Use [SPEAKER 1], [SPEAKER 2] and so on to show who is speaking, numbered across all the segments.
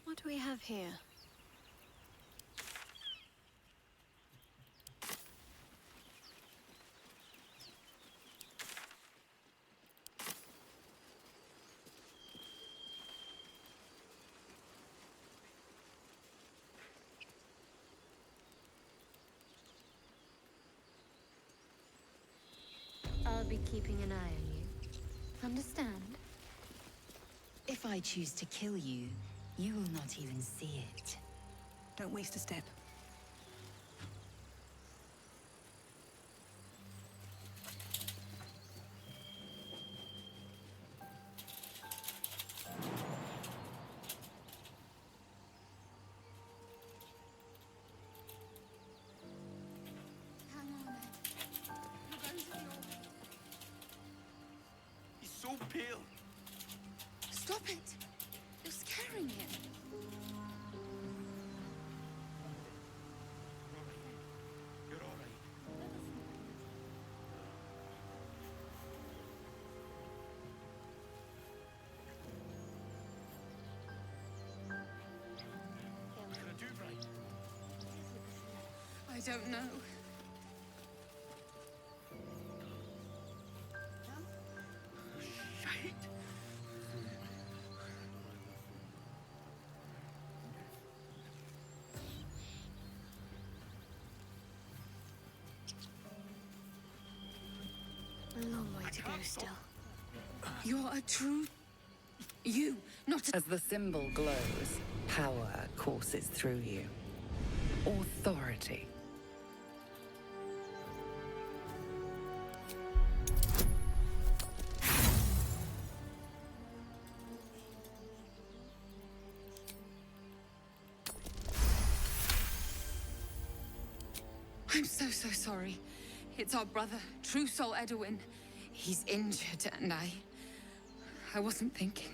[SPEAKER 1] What do we have here? I'll be keeping an eye on you. Understand?
[SPEAKER 2] If I choose to kill you, you will not even see it.
[SPEAKER 3] Don't waste a step.
[SPEAKER 4] He's so pale.
[SPEAKER 1] Stop it! You're scaring him.
[SPEAKER 4] You're all right. What are we gonna do, Bright?
[SPEAKER 1] I don't know.
[SPEAKER 4] Shite.
[SPEAKER 1] A long way to go still. You're a true... You, not a...
[SPEAKER 2] As the symbol glows, power courses through you. Authority.
[SPEAKER 1] I'm so sorry. It's our brother, True Soul Edwin. He's injured and I wasn't thinking.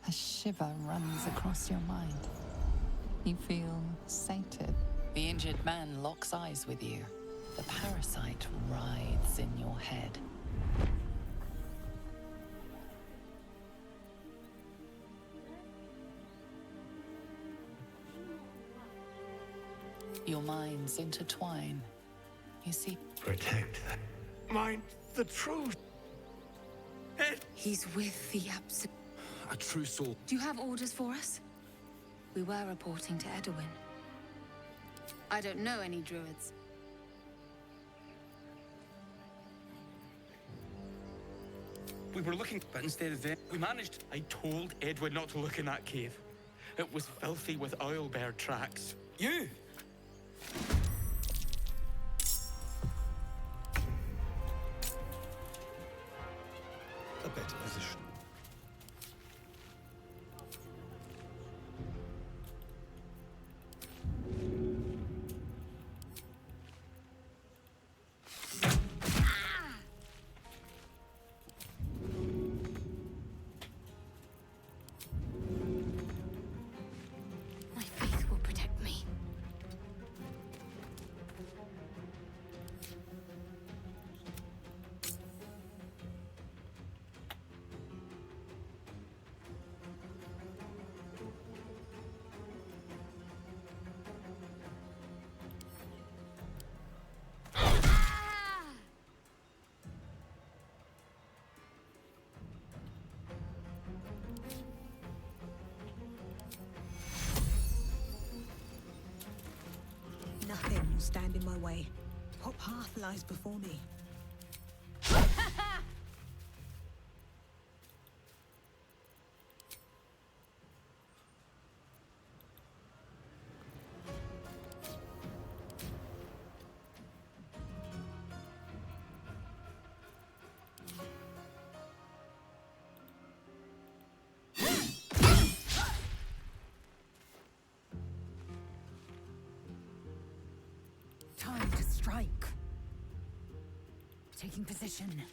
[SPEAKER 5] A shiver runs across your mind. You feel sated. The injured man locks eyes with you. The parasite writhes in your head. Your minds intertwine. You see...
[SPEAKER 4] Protect that. Mind the truth.
[SPEAKER 1] He's with the Absolute.
[SPEAKER 4] A true soul.
[SPEAKER 1] Do you have orders for us? We were reporting to Edwin. I don't know any druids.
[SPEAKER 4] We were looking, but instead of them, we managed. I told Edwin not to look in that cave. It was filthy with owlbear tracks. You! A better position.
[SPEAKER 3] stand in my way. What path lies before me?
[SPEAKER 2] Time to strike. Taking position.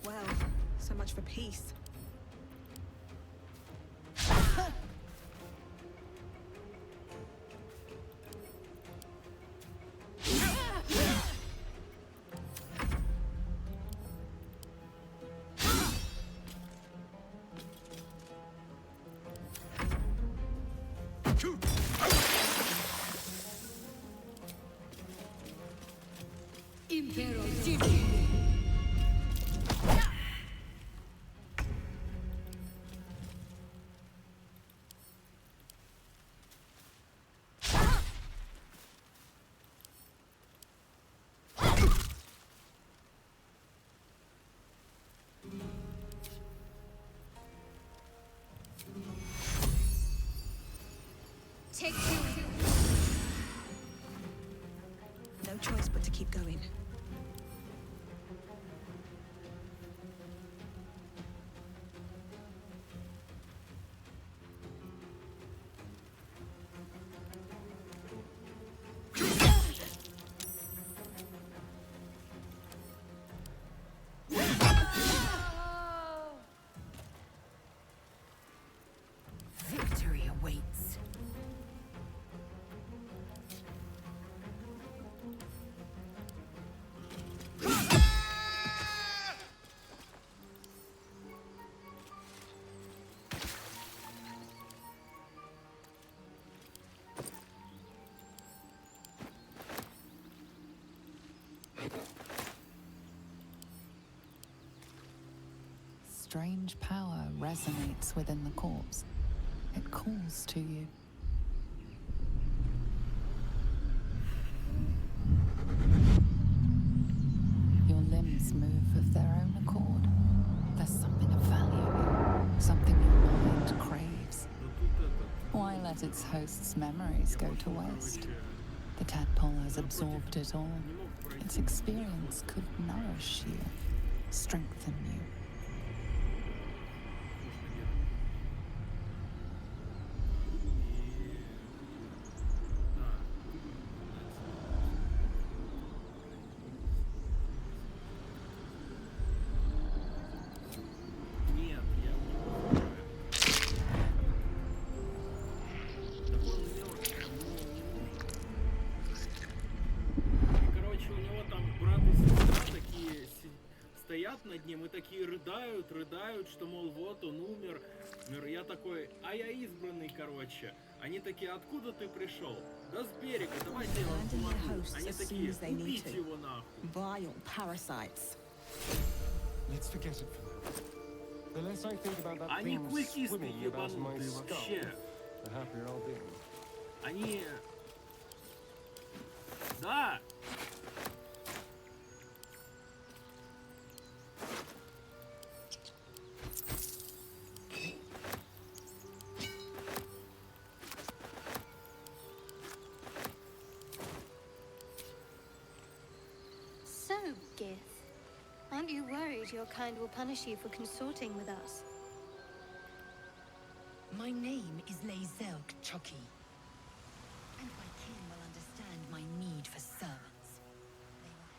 [SPEAKER 3] Well, so much for peace.
[SPEAKER 1] Take you.
[SPEAKER 3] No choice but to keep going.
[SPEAKER 2] Victory awaits.
[SPEAKER 5] Strange power resonates within the corpse. It calls to you. Your limbs move of their own accord. There's something of value, something your mind craves. Why let its host's memories go to waste? The tadpole has absorbed it all. Its experience could nourish you, strengthen you.
[SPEAKER 6] Стоят над ним и такие рыдают, что, мол, вот он умер. Я такой, а я избранный, короче. Они такие, откуда ты пришел? Да с берега, давайте я вам помогу. Они такие, убейте его нахуй.
[SPEAKER 3] Vile parasites.
[SPEAKER 7] Let's forget it for now. The less I think about that
[SPEAKER 6] Они
[SPEAKER 7] thing
[SPEAKER 6] культисты
[SPEAKER 7] swimming about my
[SPEAKER 6] ебанутые
[SPEAKER 7] skull,
[SPEAKER 6] вообще.
[SPEAKER 7] the happier I'll be.
[SPEAKER 6] Они... Да!
[SPEAKER 8] suppose your kind will punish you for consorting with us.
[SPEAKER 2] My name is Lae'zel Chucky, and my kin will understand my need for servants. They will...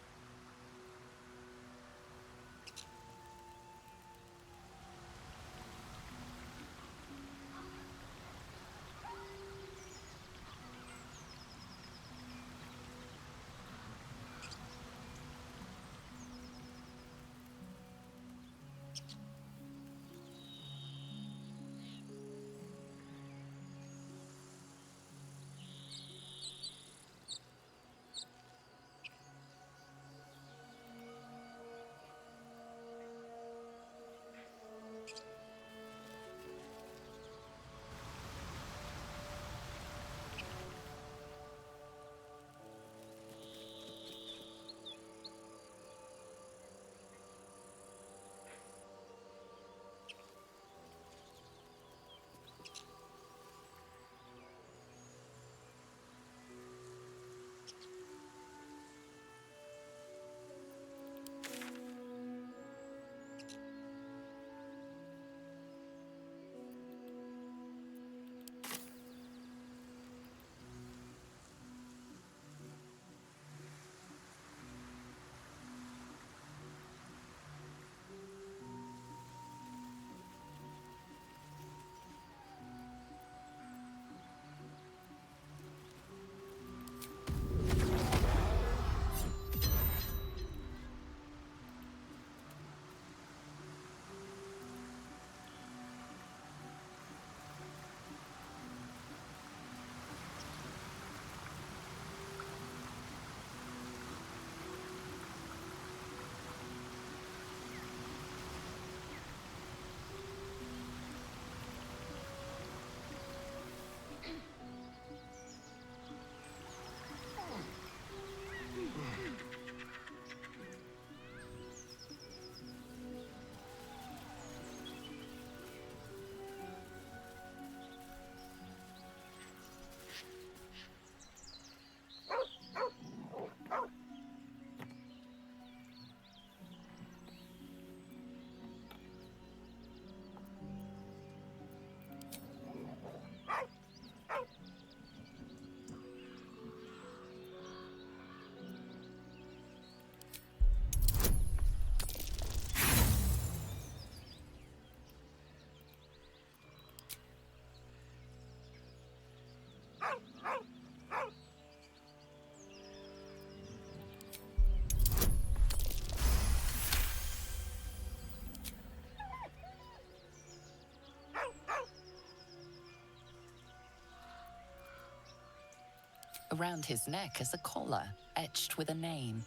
[SPEAKER 5] Around his neck is a collar etched with a name,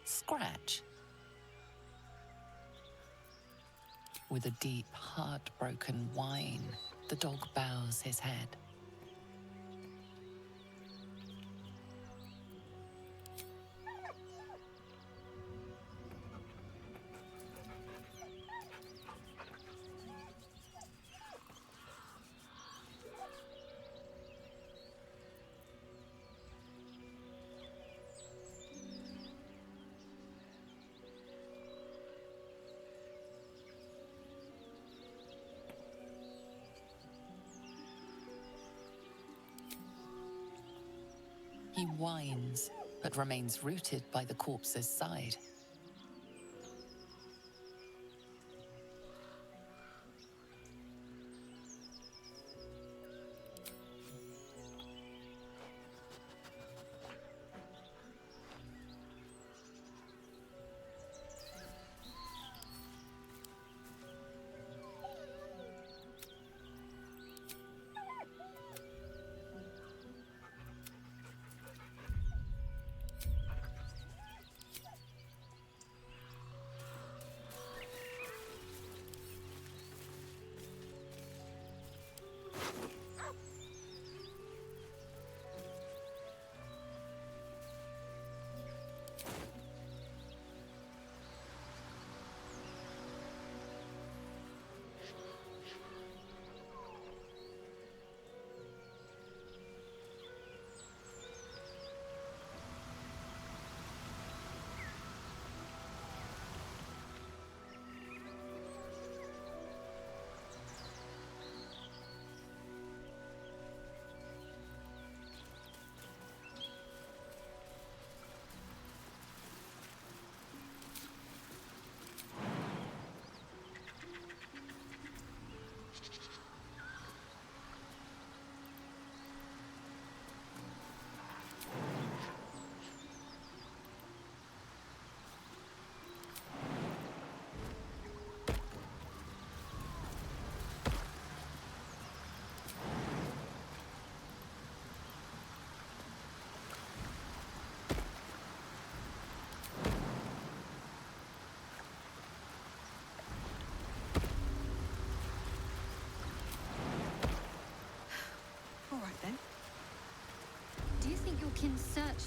[SPEAKER 5] Scratch. With a deep, heartbroken whine, the dog bows his head. He whines, but remains rooted by the corpse's side.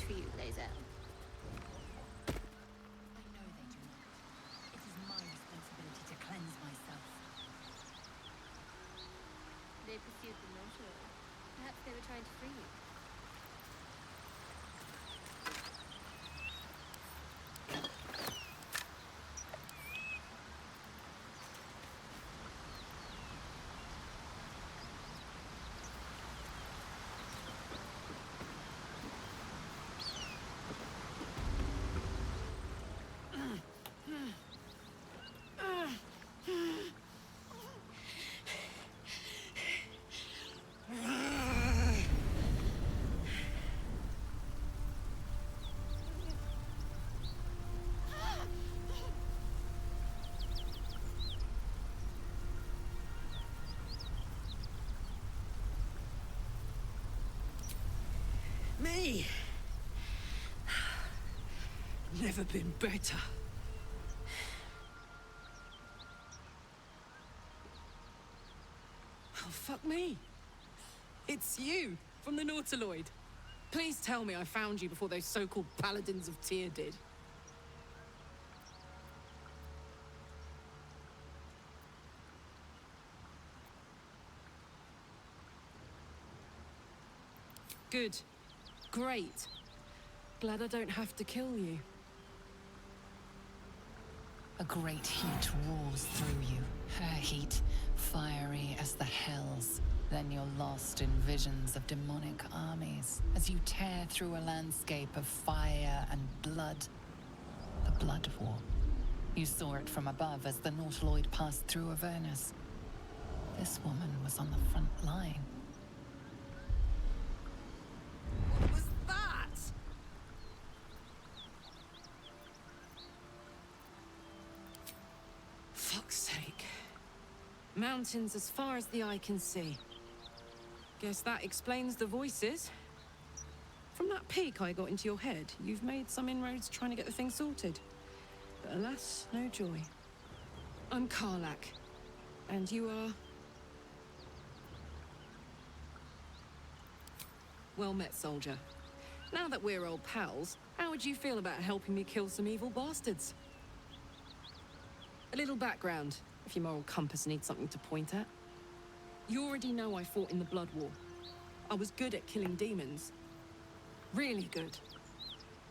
[SPEAKER 8] for you, Lae'zel.
[SPEAKER 2] I know they do not. It is my responsibility to cleanse myself.
[SPEAKER 8] They pursued the Nautilus. Perhaps they were trying to free you.
[SPEAKER 9] Me! Never been better. Oh, fuck me. It's you, from the Nautiloid. Please tell me I found you before those so-called Paladins of Tyr did. Good. Great. Glad I don't have to kill you.
[SPEAKER 5] A great heat roars through you, her heat fiery as the hells. Then you're lost in visions of demonic armies as you tear through a landscape of fire and blood. The Blood War. You saw it from above as the Nautiloid passed through Avernus. This woman was on the front line.
[SPEAKER 9] What was that? Fuck's sake. Mountains as far as the eye can see. Guess that explains the voices. From that peek I got into your head, you've made some inroads trying to get the thing sorted. But alas, no joy. I'm Kарлach. And you are... Well met, soldier. Now that we're old pals, how would you feel about helping me kill some evil bastards? A little background, if your moral compass needs something to point at. You already know I fought in the Blood War. I was good at killing demons. Really good.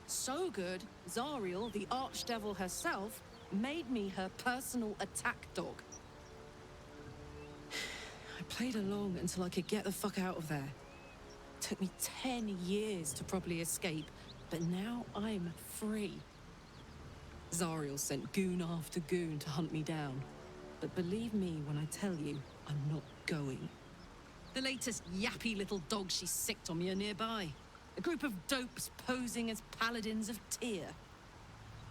[SPEAKER 9] So good, Zariel, the archdevil herself, made me her personal attack dog. I played along until I could get the fuck out of there. Took me 10 years to properly escape, but now I'm free. Zariel sent goon after goon to hunt me down. But believe me when I tell you, I'm not going. The latest yappy little dogs she sicked on me are nearby. A group of dopes posing as paladins of Tyr.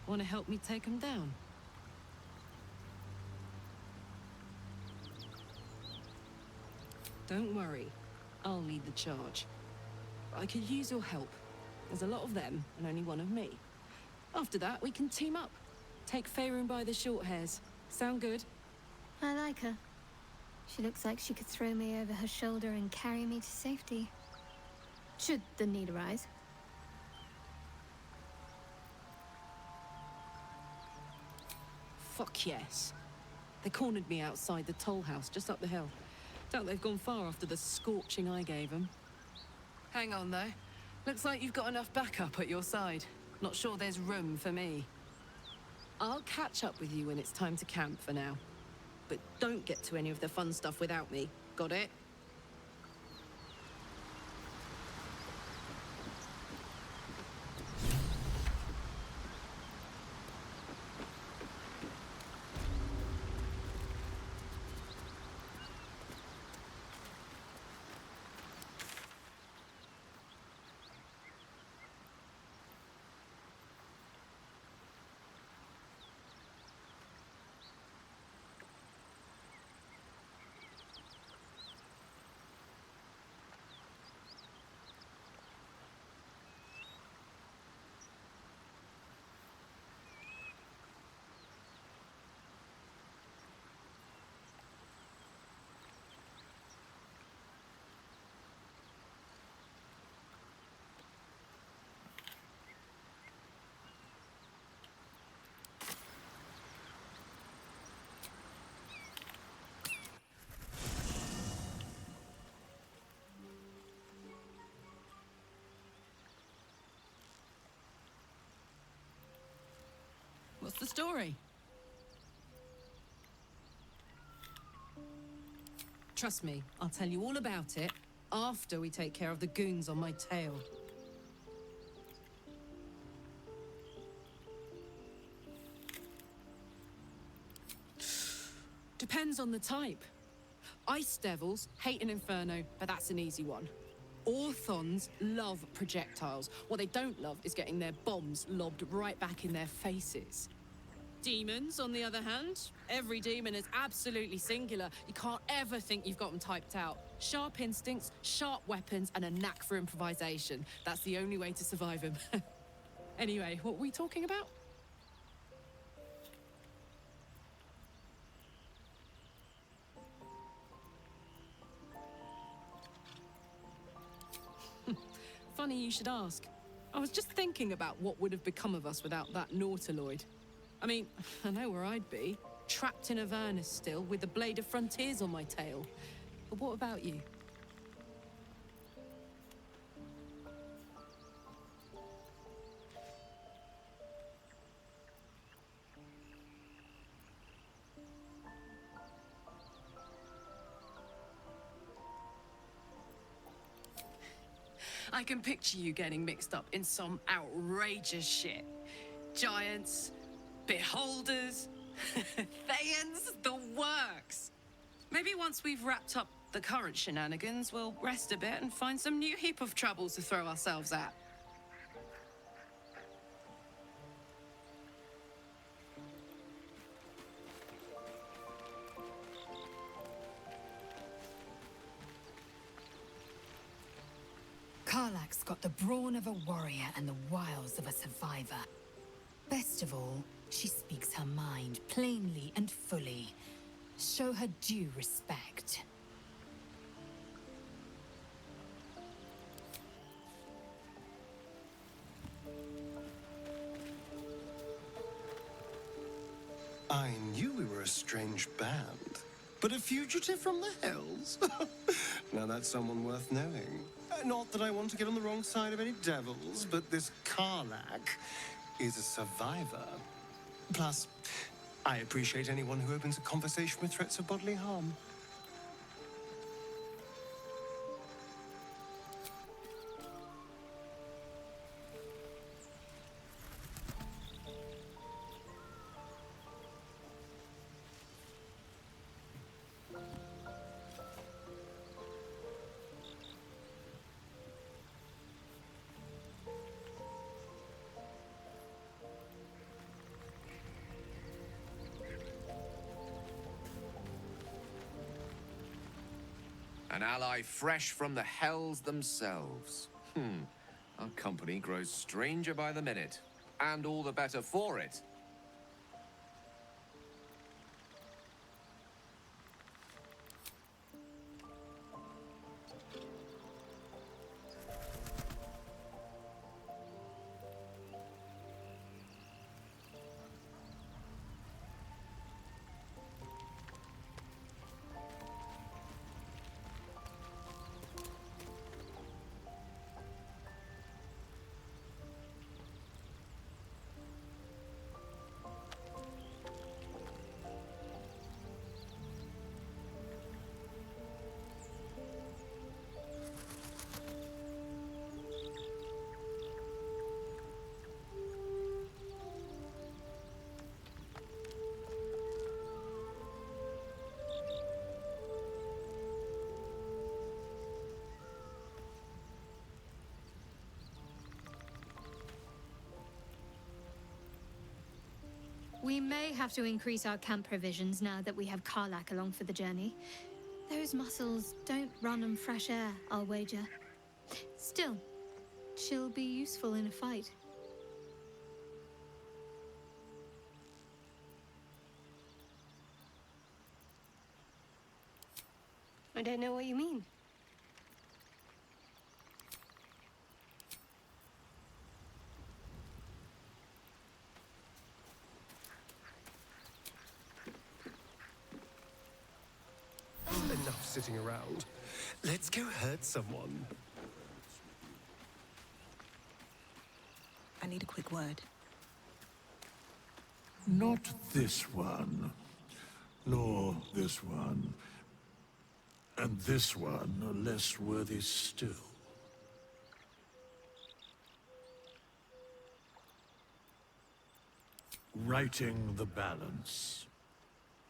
[SPEAKER 9] Want to help me take them down? Don't worry, I'll lead the charge. I could use your help. There's a lot of them, and only one of me. After that, we can team up. Take Faerun by the short hairs. Sound good?
[SPEAKER 8] I like her. She looks like she could throw me over her shoulder and carry me to safety. Should the need arise.
[SPEAKER 9] Fuck yes. They cornered me outside the toll house just up the hill. Doubt they've gone far after the scorching I gave them. Hang on, though. Looks like you've got enough backup at your side. Not sure there's room for me. I'll catch up with you when it's time to camp for now. But don't get to any of the fun stuff without me. Got it? the story? Trust me, I'll tell you all about it after we take care of the goons on my tail. Depends on the type. Ice devils hate an inferno, but that's an easy one. Orthons love projectiles. What they don't love is getting their bombs lobbed right back in their faces. Demons, on the other hand, every demon is absolutely singular. You can't ever think you've got them typed out. Sharp instincts, sharp weapons, and a knack for improvisation. That's the only way to survive them. Anyway, what were we talking about? Funny you should ask. I was just thinking about what would have become of us without that Nautiloid. I mean, I know where I'd be. Trapped in Avernus still, with the Blade of Frontiers on my tail. But what about you? I can picture you getting mixed up in some outrageous shit. Giants, beholders, Thayans, the works. Maybe once we've wrapped up the current shenanigans, we'll rest a bit and find some new heap of troubles to throw ourselves at.
[SPEAKER 2] Karlach's got the brawn of a warrior and the wiles of a survivor. Best of all, she speaks her mind plainly and fully. Show her due respect.
[SPEAKER 10] I knew we were a strange band, but a fugitive from the Hells? Now that's someone worth knowing. Not that I want to get on the wrong side of any devils, but this Kарлach is a survivor. Plus, I appreciate anyone who opens a conversation with threats of bodily harm.
[SPEAKER 11] An ally fresh from the Hells themselves. Our company grows stranger by the minute, and all the better for it.
[SPEAKER 8] We may have to increase our camp provisions now that we have Kарлach along for the journey. Those muscles don't run on fresh air, I'll wager. Still, she'll be useful in a fight. I don't know what you mean.
[SPEAKER 10] Enough sitting around. Let's go hurt someone.
[SPEAKER 3] I need a quick word.
[SPEAKER 12] Not this one, nor this one, and this one are less worthy still. Righting the balance.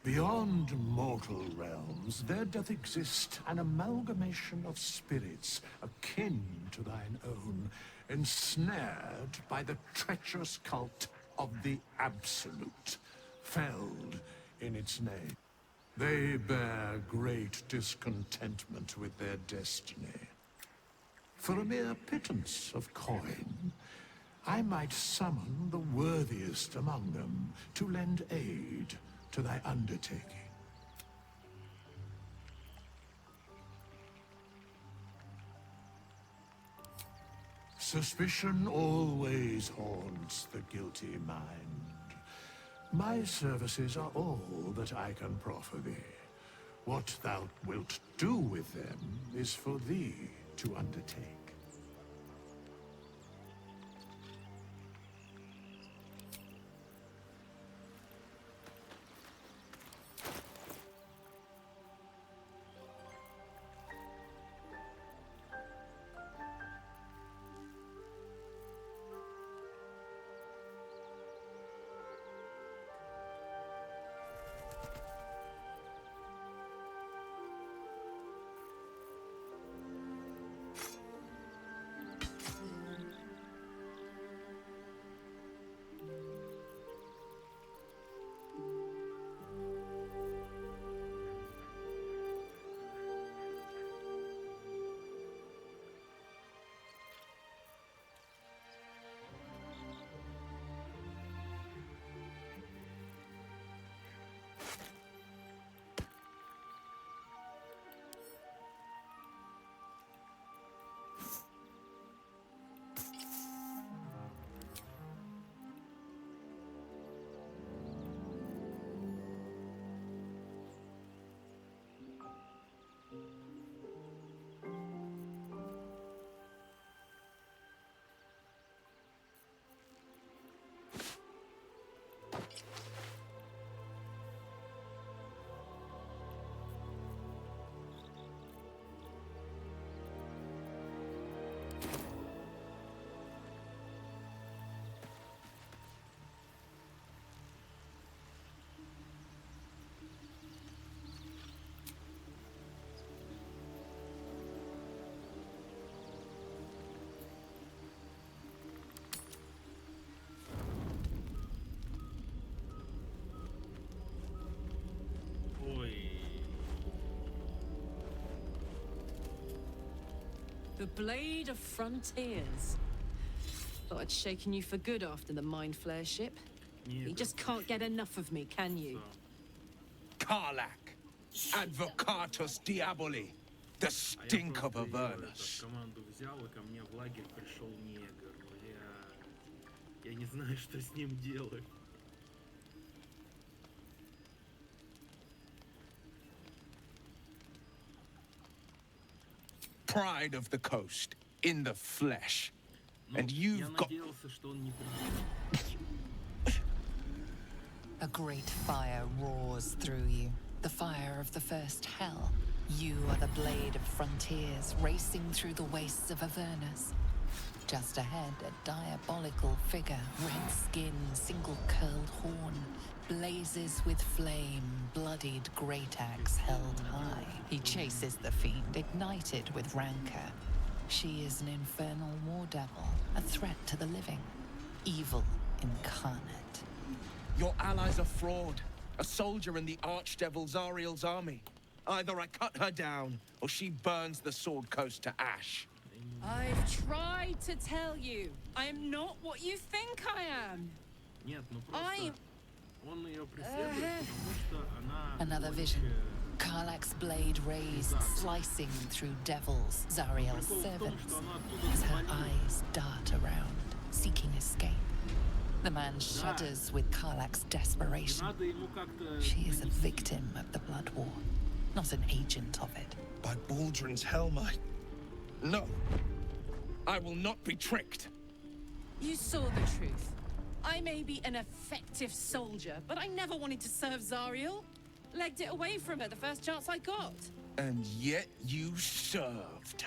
[SPEAKER 12] Beyond mortal realms, there doth exist an amalgamation of spirits akin to thine own, ensnared by the treacherous cult of the Absolute, felled in its name. They bear great discontentment with their destiny. For a mere pittance of coin, I might summon the worthiest among them to lend aid to thy undertaking. Suspicion always haunts the guilty mind. My services are all that I can proffer thee. What thou wilt do with them is for thee to undertake.
[SPEAKER 9] The Blade of Frontiers. Thought I'd shaken you for good after the Mind Flare ship. You just can't get enough of me, can you?
[SPEAKER 13] Kарлach, Advocatus Diaboli, the stink of Avernus.
[SPEAKER 6] Команду взял, и ко мне в лагерь пришел негр. Я не знаю, что с ним делать.
[SPEAKER 13] Pride of the coast, in the flesh. And you've got...
[SPEAKER 5] A great fire roars through you, the fire of the first hell. You are the Blade of Frontiers, racing through the wastes of Avernus. Just ahead, a diabolical figure, red skin, single-curled horn, blazes with flame, bloodied great axe held high. He chases the fiend, ignited with rancor. She is an infernal war devil, a threat to the living, evil incarnate.
[SPEAKER 13] Your ally's a fraud, a soldier in the Archdevil Zariel's army. Either I cut her down, or she burns the Sword Coast to ash.
[SPEAKER 9] I've tried to tell you. I am not what you think I am. I
[SPEAKER 6] Он ее преследует, потому что она...
[SPEAKER 5] Another vision. Kарлach's blade raised, slicing through devils, Zariel's servants, as her eyes dart around, seeking escape. The man shudders with Kарлach's desperation. She is a victim of the Blood War, not an agent of it.
[SPEAKER 13] By Baldrin's helm, No. I will not be tricked.
[SPEAKER 9] You saw the truth. I may be an effective soldier, but I never wanted to serve Zariel. Legged it away from her the first chance I got.
[SPEAKER 13] And yet you served.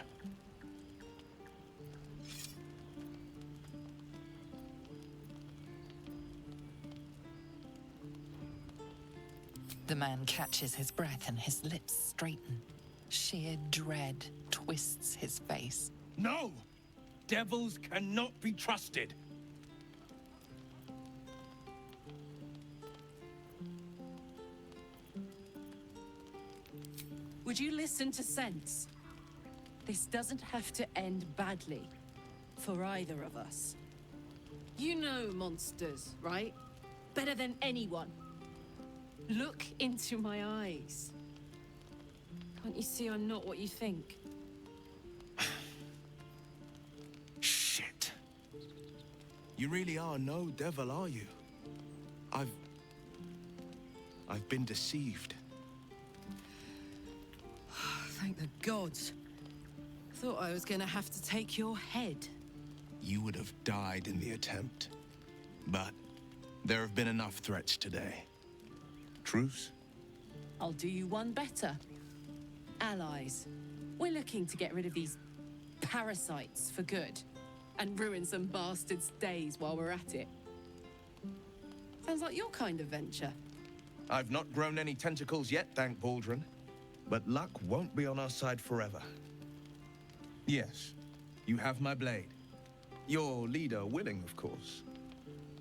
[SPEAKER 5] The man catches his breath and his lips straighten. Sheer dread twists his face.
[SPEAKER 13] No! Devils cannot be trusted.
[SPEAKER 9] Would you listen to sense? This doesn't have to end badly. For either of us. You know monsters, right? Better than anyone. Look into my eyes. Can't you see I'm not what you think?
[SPEAKER 13] Shit. You really are no devil, are you? I've been deceived.
[SPEAKER 9] Thank the gods. Thought I was gonna have to take your head.
[SPEAKER 13] You would have died in the attempt. But there have been enough threats today. Truce?
[SPEAKER 9] I'll do you one better. Allies. We're looking to get rid of these parasites for good. And ruin some bastards' days while we're at it. Sounds like your kind of venture.
[SPEAKER 13] I've not grown any tentacles yet, thank Baldrin. But luck won't be on our side forever. Yes, you have my blade. Your leader willing, of course.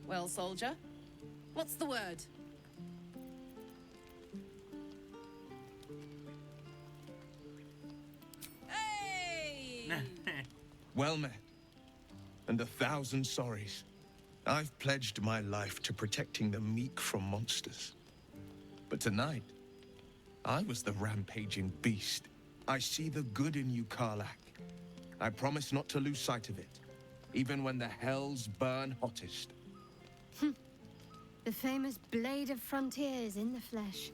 [SPEAKER 9] Well, soldier, what's the word? Hey!
[SPEAKER 13] Well met. And 1,000 sorries. I've pledged my life to protecting the meek from monsters. But tonight, I was the rampaging beast. I see the good in you, Kharlach. I promise not to lose sight of it, even when the hells burn hottest.
[SPEAKER 8] The famous Blade of Frontiers in the flesh.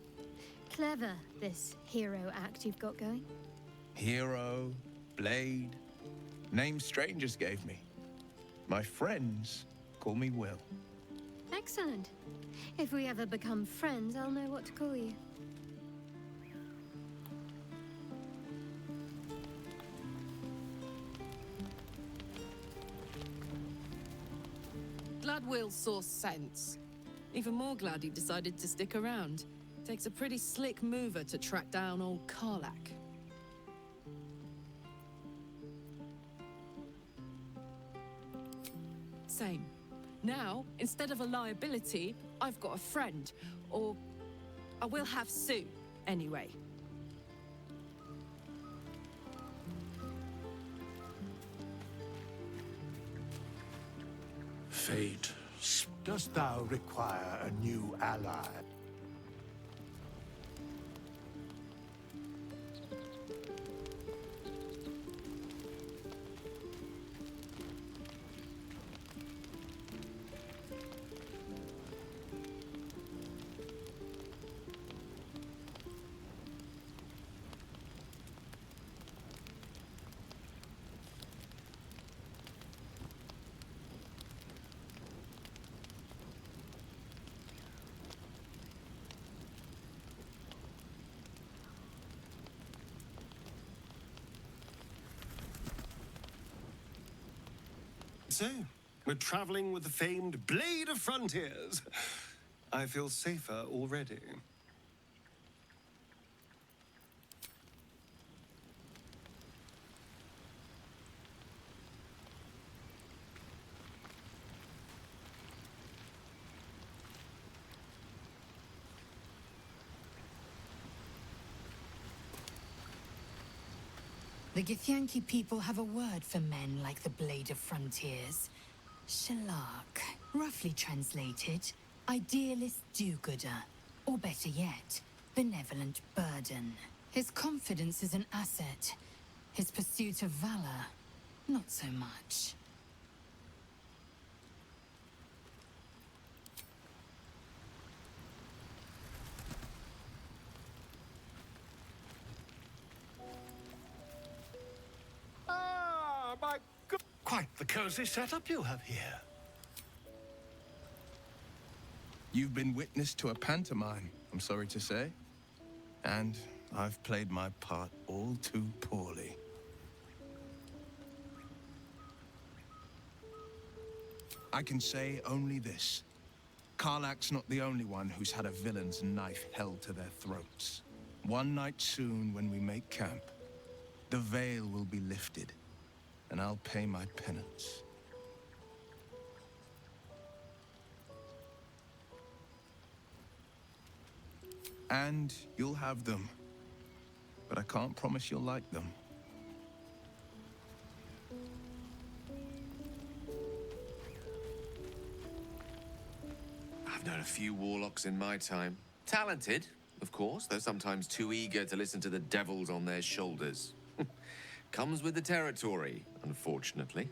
[SPEAKER 8] Clever, this hero act you've got going.
[SPEAKER 13] Hero, blade, names strangers gave me. My friends call me Will.
[SPEAKER 8] Excellent. If we ever become friends, I'll know what to call you.
[SPEAKER 9] Glad Will saw sense. Even more glad he decided to stick around. Takes a pretty slick mover to track down old Kharlach. Same. Now, instead of a liability, I've got a friend. Or I will have soon, anyway.
[SPEAKER 12] Fate, dost thou require a new ally?
[SPEAKER 10] So, we're traveling with the famed Blade of Frontiers. I feel safer already.
[SPEAKER 2] The Githyanki people have a word for men like the Blade of Frontiers. Shalak. Roughly translated, idealist do-gooder. Or better yet, benevolent burden. His confidence is an asset. His pursuit of valor, not so much.
[SPEAKER 12] Ah, my God! Quite the cozy setup you have here.
[SPEAKER 13] You've been witness to a pantomime, I'm sorry to say. And I've played my part all too poorly. I can say only this. Kарлach's not the only one who's had a villain's knife held to their throats. One night soon, when we make camp, the veil will be lifted, and I'll pay my penance. And you'll have them. But I can't promise you'll like them.
[SPEAKER 11] I've known a few warlocks in my time. Talented, of course, though sometimes too eager to listen to the devils on their shoulders. Comes with the territory, unfortunately.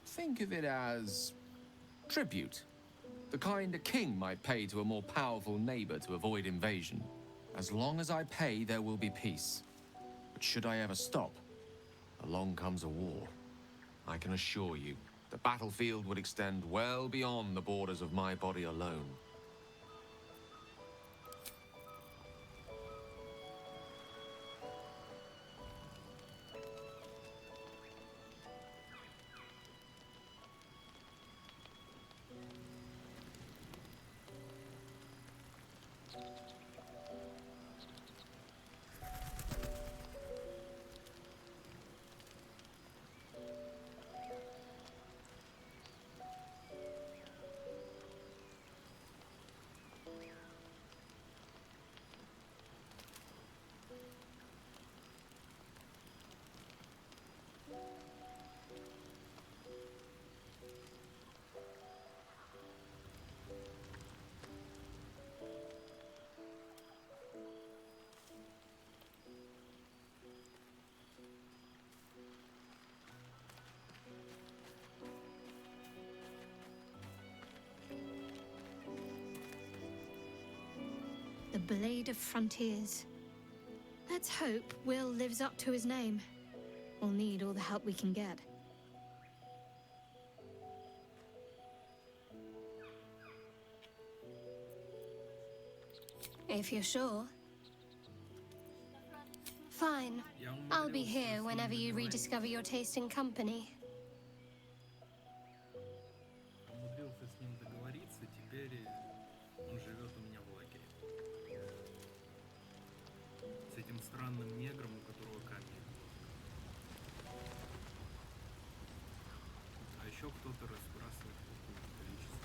[SPEAKER 14] Think of it as tribute. The kind a king might pay to a more powerful neighbor to avoid invasion. As long as I pay, there will be peace. But should I ever stop, along comes a war. I can assure you, the battlefield would extend well beyond the borders of my body alone.
[SPEAKER 8] The Blade of Frontiers. Let's hope Will lives up to his name. We'll need all the help we can get. If you're sure. Fine. I'll be here whenever you rediscover your taste in company.
[SPEAKER 6] Умудрился с ним договориться, теперь он живет у меня в лагере. С этим странным негром, у которого камни. А еще кто-то разбрасывает какое-то количество.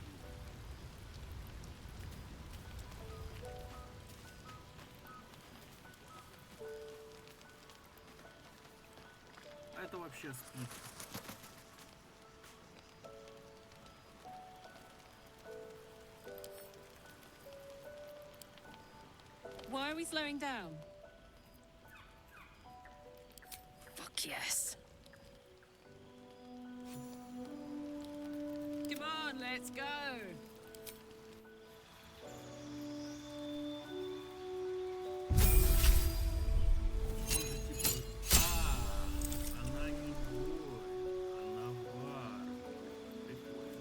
[SPEAKER 6] А это вообще спит.
[SPEAKER 9] Why are we slowing down?
[SPEAKER 2] Fuck yes.
[SPEAKER 9] Come on, let's go.
[SPEAKER 6] Она не бой, она бар. Прикольно.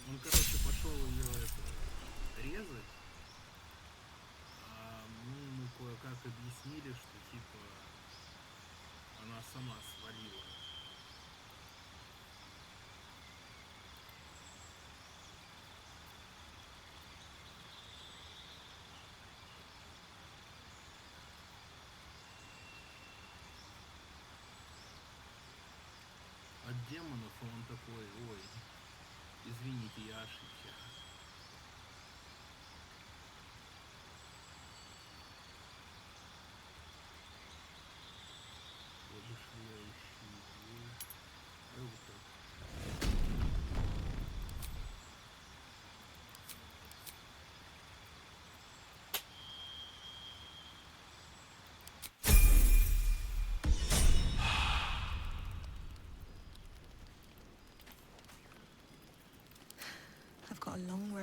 [SPEAKER 6] Он, короче, пошел ее резать. А мы ему кое-как объяснили, что типа она сама свалила. От демонов он такой, ой, извините, я ошибся. Подошли я ищу. Вот так.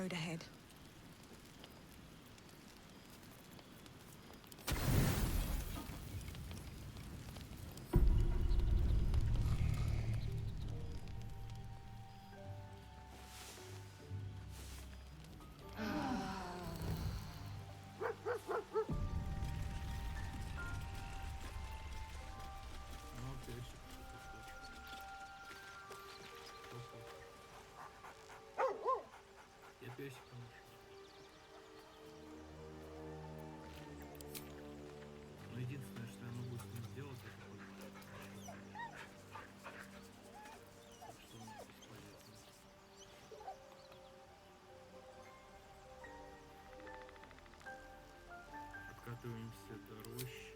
[SPEAKER 3] road ahead.
[SPEAKER 6] Я песика нашел. Но единственное, что я могу с ним сделать, это что он бесполезно. Откатываемся до рощи.